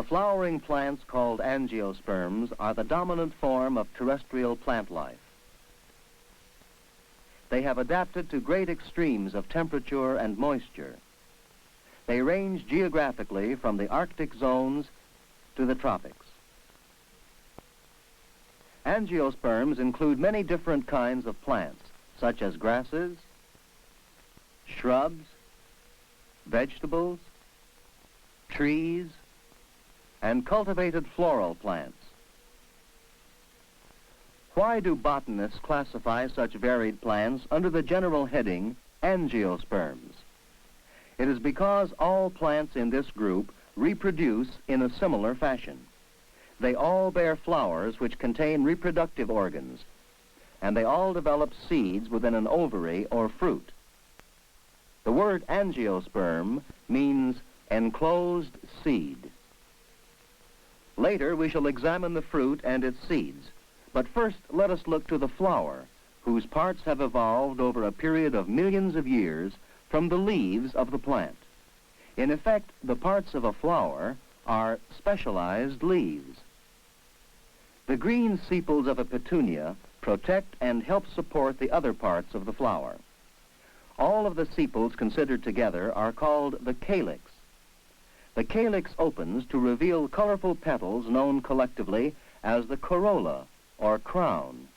The flowering plants called angiosperms are the dominant form of terrestrial plant life. They have adapted to great extremes of temperature and moisture. They range geographically from the Arctic zones to the tropics. Angiosperms include many different kinds of plants, such as grasses, shrubs, vegetables, trees, and cultivated floral plants. Why do botanists classify such varied plants under the general heading angiosperms? It is because all plants in this group reproduce in a similar fashion. They all bear flowers which contain reproductive organs, and they all develop seeds within an ovary or fruit. The word angiosperm means enclosed seed. Later we shall examine the fruit and its seeds, but first let us look to the flower, whose parts have evolved over a period of millions of years from the leaves of the plant. In effect, the parts of a flower are specialized leaves. The green sepals of a petunia protect and help support the other parts of the flower. All of the sepals considered together are called the calyx. The calyx opens to reveal colorful petals known collectively as the corolla or crown.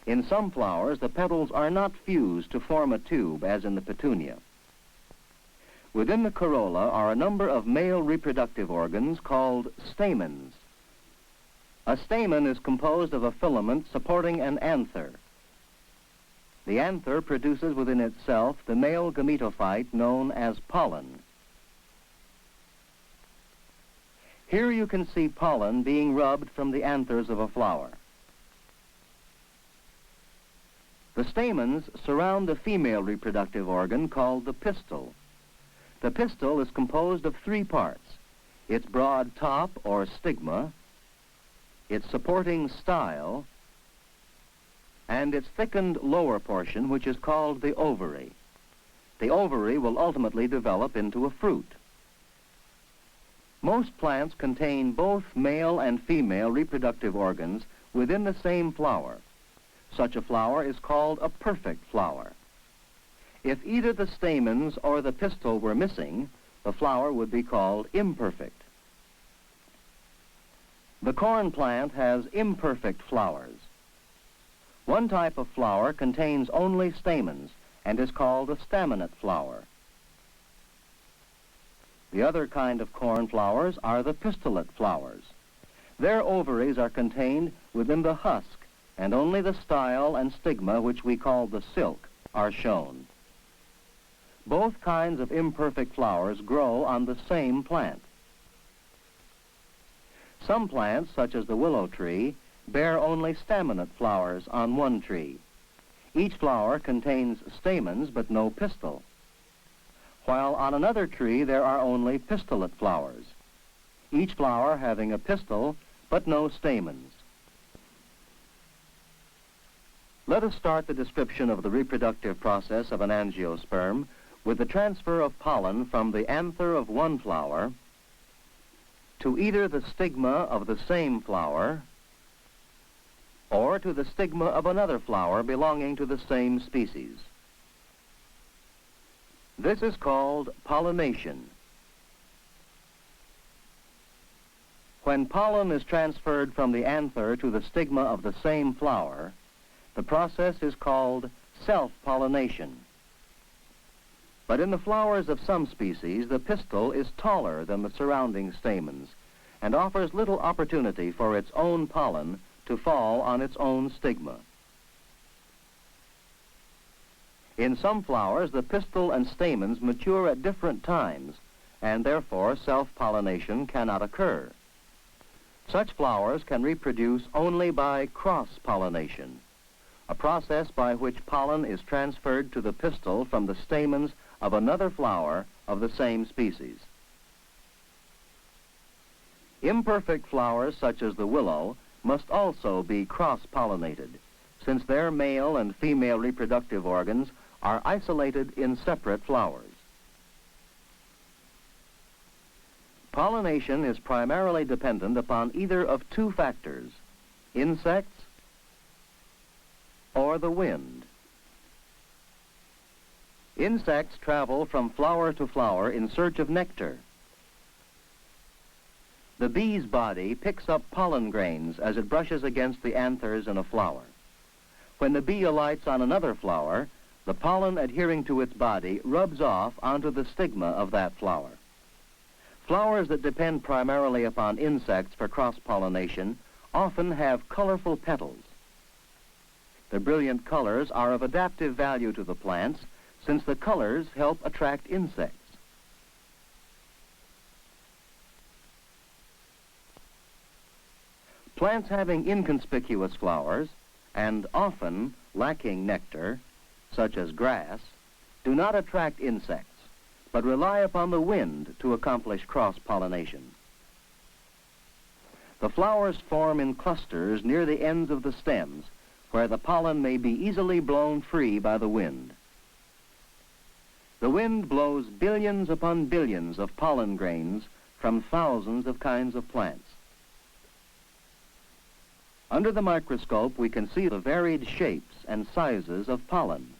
In some flowers, the petals are not fused to form a tube as in the petunia. Within the corolla are a number of male reproductive organs called stamens. A stamen is composed of a filament supporting an anther. The anther produces within itself the male gametophyte known as pollen. Here you can see pollen being rubbed from the anthers of a flower. The stamens surround the female reproductive organ called the pistil. The pistil is composed of three parts: its broad top or stigma, its supporting style, and its thickened lower portion, which is called the ovary. The ovary will ultimately develop into a fruit. Most plants contain both male and female reproductive organs within the same flower. Such a flower is called a perfect flower. If either the stamens or the pistil were missing, the flower would be called imperfect. The corn plant has imperfect flowers. One type of flower contains only stamens and is called a staminate flower. The other kind of corn flowers are the pistillate flowers. Their ovaries are contained within the husk, and only the style and stigma, which we call the silk, are shown. Both kinds of imperfect flowers grow on the same plant. Some plants, such as the willow tree, bear only staminate flowers on one tree. Each flower contains stamens but no pistil, while on another tree there are only pistillate flowers, each flower having a pistil but no stamens. Let us start the description of the reproductive process of an angiosperm with the transfer of pollen from the anther of one flower to either the stigma of the same flower or to the stigma of another flower belonging to the same species. This is called pollination. When pollen is transferred from the anther to the stigma of the same flower, the process is called self-pollination. But in the flowers of some species, the pistil is taller than the surrounding stamens and offers little opportunity for its own pollen to fall on its own stigma. In some flowers, the pistil and stamens mature at different times, and therefore self-pollination cannot occur. Such flowers can reproduce only by cross-pollination, a process by which pollen is transferred to the pistil from the stamens of another flower of the same species. Imperfect flowers, such as the willow, must also be cross-pollinated, since their male and female reproductive organs are isolated in separate flowers. Pollination is primarily dependent upon either of two factors, insects or the wind. Insects travel from flower to flower in search of nectar. The bee's body picks up pollen grains as it brushes against the anthers in a flower. When the bee alights on another flower, the pollen adhering to its body rubs off onto the stigma of that flower. Flowers that depend primarily upon insects for cross-pollination often have colorful petals. The brilliant colors are of adaptive value to the plants since the colors help attract insects. Plants having inconspicuous flowers and often lacking nectar, such as grass, do not attract insects, but rely upon the wind to accomplish cross-pollination. The flowers form in clusters near the ends of the stems, where the pollen may be easily blown free by the wind. The wind blows billions upon billions of pollen grains from thousands of kinds of plants. Under the microscope, we can see the varied shapes and sizes of pollen.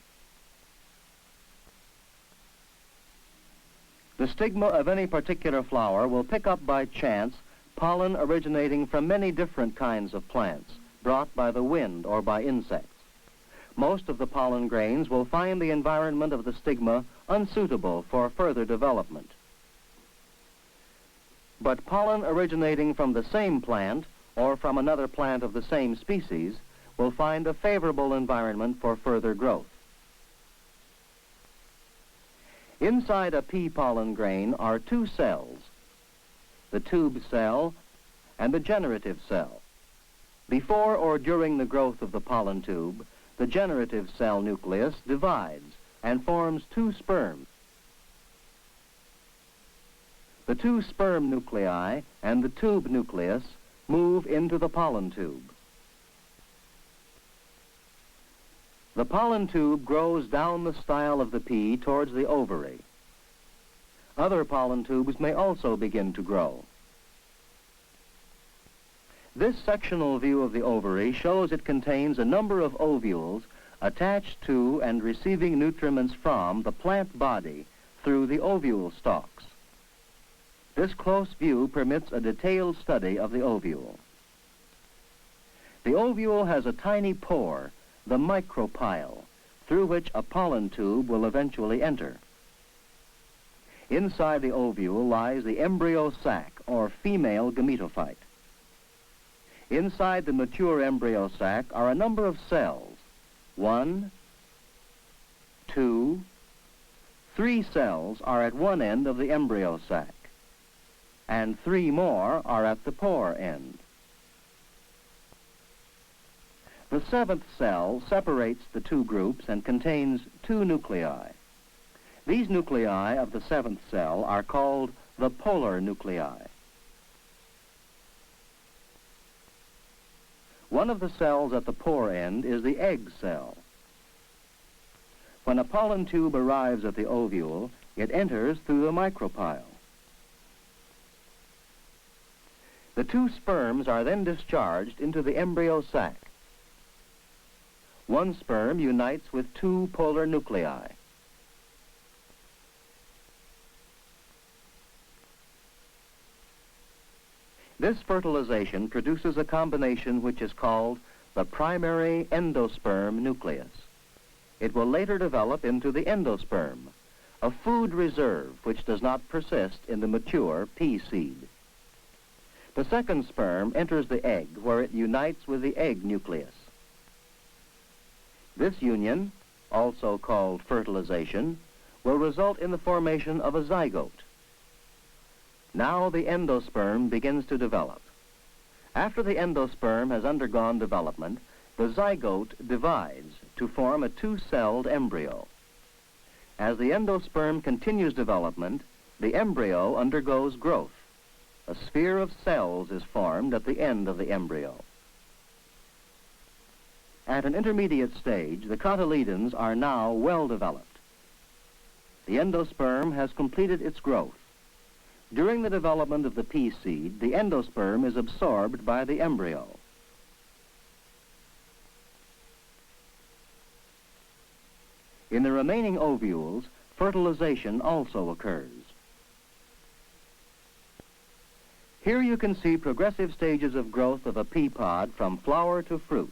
The stigma of any particular flower will pick up by chance pollen originating from many different kinds of plants, brought by the wind or by insects. Most of the pollen grains will find the environment of the stigma unsuitable for further development. But pollen originating from the same plant or from another plant of the same species will find a favorable environment for further growth. Inside a pea pollen grain are two cells, the tube cell and the generative cell. Before or during the growth of the pollen tube, the generative cell nucleus divides and forms two sperms. The two sperm nuclei and the tube nucleus move into the pollen tube. The pollen tube grows down the style of the pea towards the ovary. Other pollen tubes may also begin to grow. This sectional view of the ovary shows it contains a number of ovules attached to and receiving nutriments from the plant body through the ovule stalks. This close view permits a detailed study of the ovule. The ovule has a tiny pore, the micropyle, through which a pollen tube will eventually enter. Inside the ovule lies the embryo sac, or female gametophyte. Inside the mature embryo sac are a number of cells. 1, 2, 3 cells are at one end of the embryo sac, and 3 more are at the pore end. The 7th cell separates the two groups and contains 2 nuclei. These nuclei of the 7th cell are called the polar nuclei. One of the cells at the pore end is the egg cell. When a pollen tube arrives at the ovule, it enters through the micropyle. The 2 sperms are then discharged into the embryo sac. 1 sperm unites with 2 polar nuclei. This fertilization produces a combination which is called the primary endosperm nucleus. It will later develop into the endosperm, a food reserve which does not persist in the mature pea seed. The 2nd sperm enters the egg, where it unites with the egg nucleus. This union, also called fertilization, will result in the formation of a zygote. Now the endosperm begins to develop. After the endosperm has undergone development, the zygote divides to form a 2-celled embryo. As the endosperm continues development, the embryo undergoes growth. A sphere of cells is formed at the end of the embryo. At an intermediate stage, the cotyledons are now well developed. The endosperm has completed its growth. During the development of the pea seed, the endosperm is absorbed by the embryo. In the remaining ovules, fertilization also occurs. Here you can see progressive stages of growth of a pea pod from flower to fruit.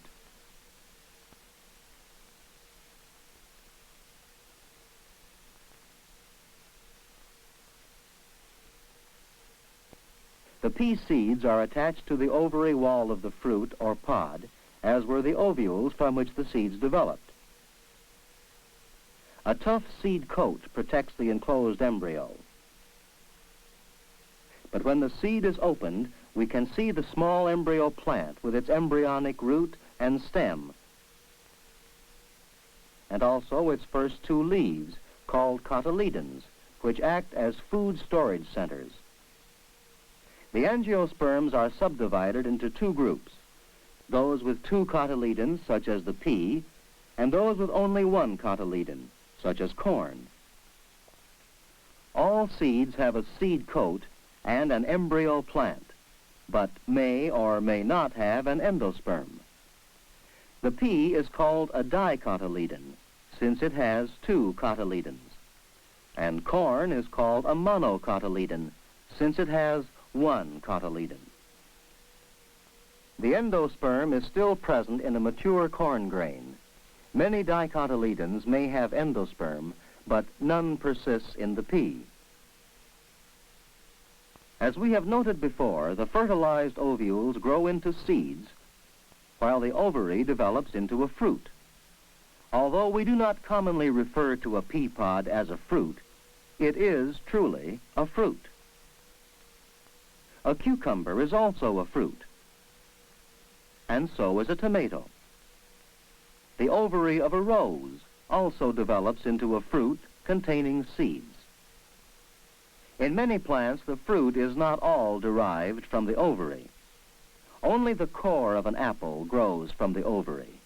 The pea seeds are attached to the ovary wall of the fruit or pod, as were the ovules from which the seeds developed. A tough seed coat protects the enclosed embryo. But when the seed is opened, we can see the small embryo plant with its embryonic root and stem, and also its first two leaves, called cotyledons, which act as food storage centers. The angiosperms are subdivided into two groups, those with two cotyledons, such as the pea, and those with only one cotyledon, such as corn. All seeds have a seed coat and an embryo plant, but may or may not have an endosperm. The pea is called a dicotyledon, since it has two cotyledons, and corn is called a monocotyledon, since it has one cotyledon. The endosperm is still present in a mature corn grain. Many dicotyledons may have endosperm, but none persists in the pea. As we have noted before, the fertilized ovules grow into seeds, while the ovary develops into a fruit. Although we do not commonly refer to a pea pod as a fruit, it is truly a fruit. A cucumber is also a fruit, and so is a tomato. The ovary of a rose also develops into a fruit containing seeds. In many plants, the fruit is not all derived from the ovary. Only the core of an apple grows from the ovary.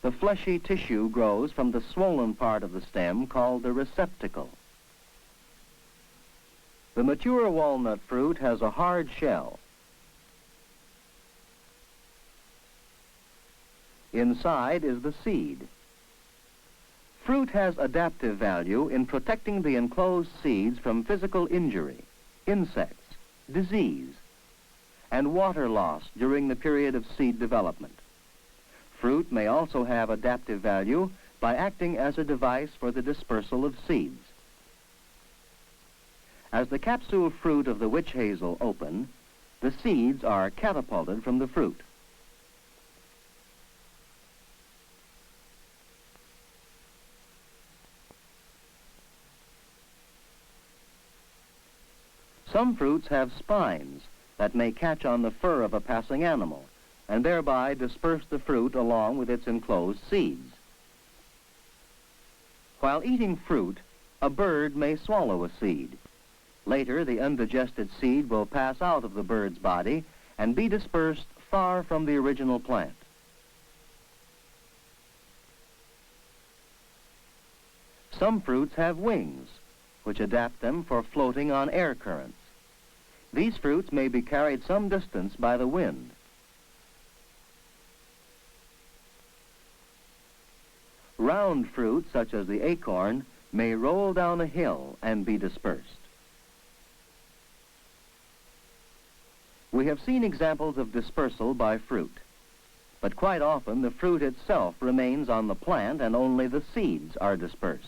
The fleshy tissue grows from the swollen part of the stem called the receptacle. The mature walnut fruit has a hard shell. Inside is the seed. Fruit has adaptive value in protecting the enclosed seeds from physical injury, insects, disease, and water loss during the period of seed development. Fruit may also have adaptive value by acting as a device for the dispersal of seeds. As the capsule fruit of the witch hazel open, the seeds are catapulted from the fruit. Some fruits have spines that may catch on the fur of a passing animal and thereby disperse the fruit along with its enclosed seeds. While eating fruit, a bird may swallow a seed. Later, the undigested seed will pass out of the bird's body and be dispersed far from the original plant. Some fruits have wings, which adapt them for floating on air currents. These fruits may be carried some distance by the wind. Round fruit, such as the acorn, may roll down a hill and be dispersed. We have seen examples of dispersal by fruit, but quite often the fruit itself remains on the plant and only the seeds are dispersed.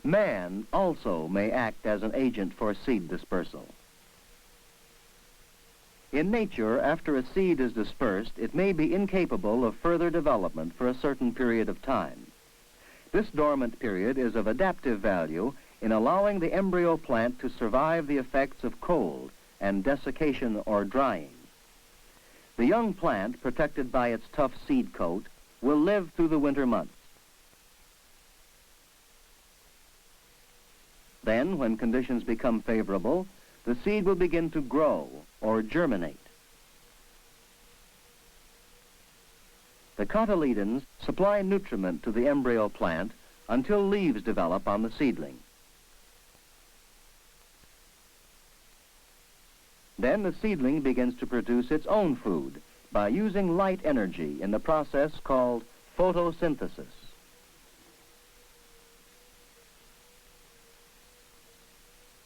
Man also may act as an agent for seed dispersal. In nature, after a seed is dispersed, it may be incapable of further development for a certain period of time. This dormant period is of adaptive value in allowing the embryo plant to survive the effects of cold and desiccation or drying. The young plant, protected by its tough seed coat, will live through the winter months. Then, when conditions become favorable, the seed will begin to grow or germinate. The cotyledons supply nutriment to the embryo plant until leaves develop on the seedling. Then the seedling begins to produce its own food by using light energy in the process called photosynthesis.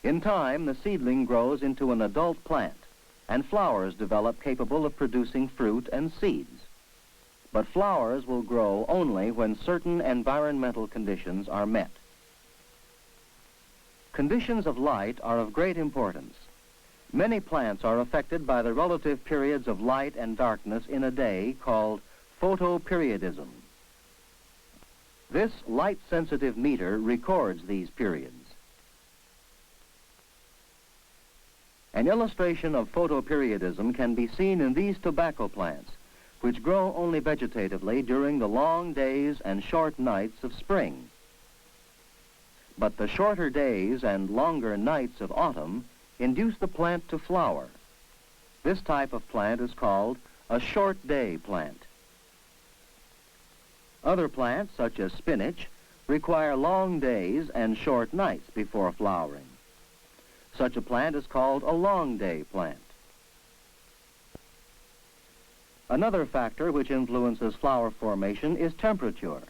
In time, the seedling grows into an adult plant, and flowers develop capable of producing fruit and seeds. But flowers will grow only when certain environmental conditions are met. Conditions of light are of great importance. Many plants are affected by the relative periods of light and darkness in a day called photoperiodism. This light-sensitive meter records these periods. An illustration of photoperiodism can be seen in these tobacco plants, which grow only vegetatively during the long days and short nights of spring. But the shorter days and longer nights of autumn induce the plant to flower. This type of plant is called a short day plant. Other plants, such as spinach, require long days and short nights before flowering. Such a plant is called a long day plant. Another factor which influences flower formation is temperature.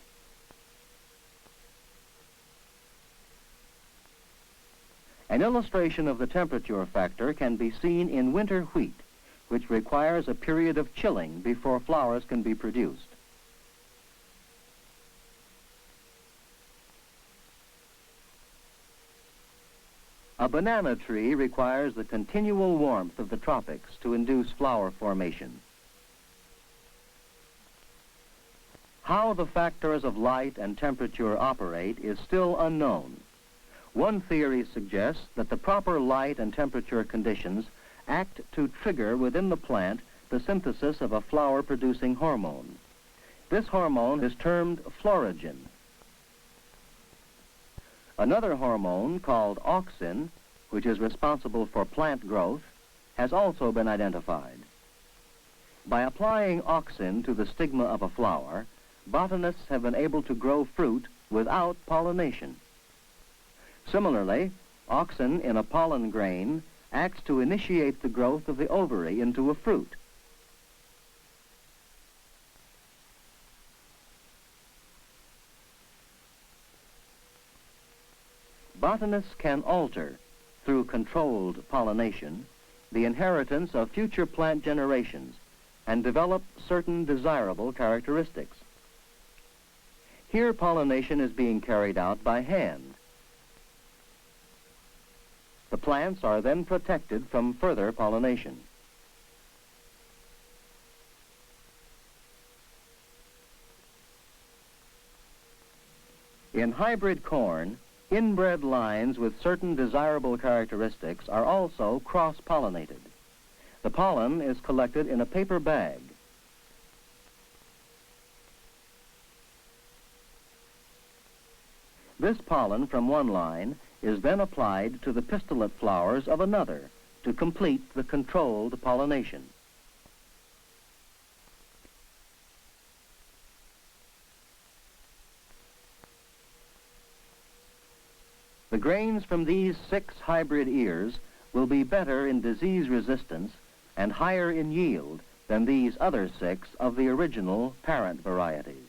An illustration of the temperature factor can be seen in winter wheat, which requires a period of chilling before flowers can be produced. A banana tree requires the continual warmth of the tropics to induce flower formation. How the factors of light and temperature operate is still unknown. One theory suggests that the proper light and temperature conditions act to trigger within the plant the synthesis of a flower-producing hormone. This hormone is termed florigen. Another hormone called auxin, which is responsible for plant growth, has also been identified. By applying auxin to the stigma of a flower, botanists have been able to grow fruit without pollination. Similarly, auxin in a pollen grain acts to initiate the growth of the ovary into a fruit. Botanists can alter, through controlled pollination, the inheritance of future plant generations and develop certain desirable characteristics. Here, pollination is being carried out by hand. The plants are then protected from further pollination. In hybrid corn, inbred lines with certain desirable characteristics are also cross-pollinated. The pollen is collected in a paper bag. This pollen from one line is then applied to the pistillate flowers of another to complete the controlled pollination. The grains from these 6 hybrid ears will be better in disease resistance and higher in yield than these other 6 of the original parent varieties.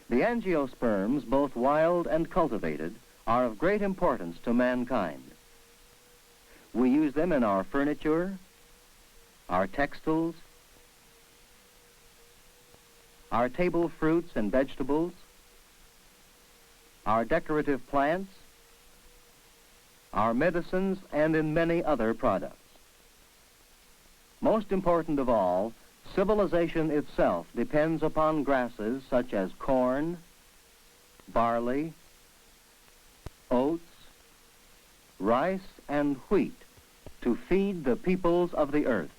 The angiosperms, both wild and cultivated, are of great importance to mankind. We use them in our furniture, our textiles, our table fruits and vegetables, our decorative plants, our medicines, and in many other products. Most important of all, civilization itself depends upon grasses such as corn, barley, oats, rice, and wheat to feed the peoples of the earth.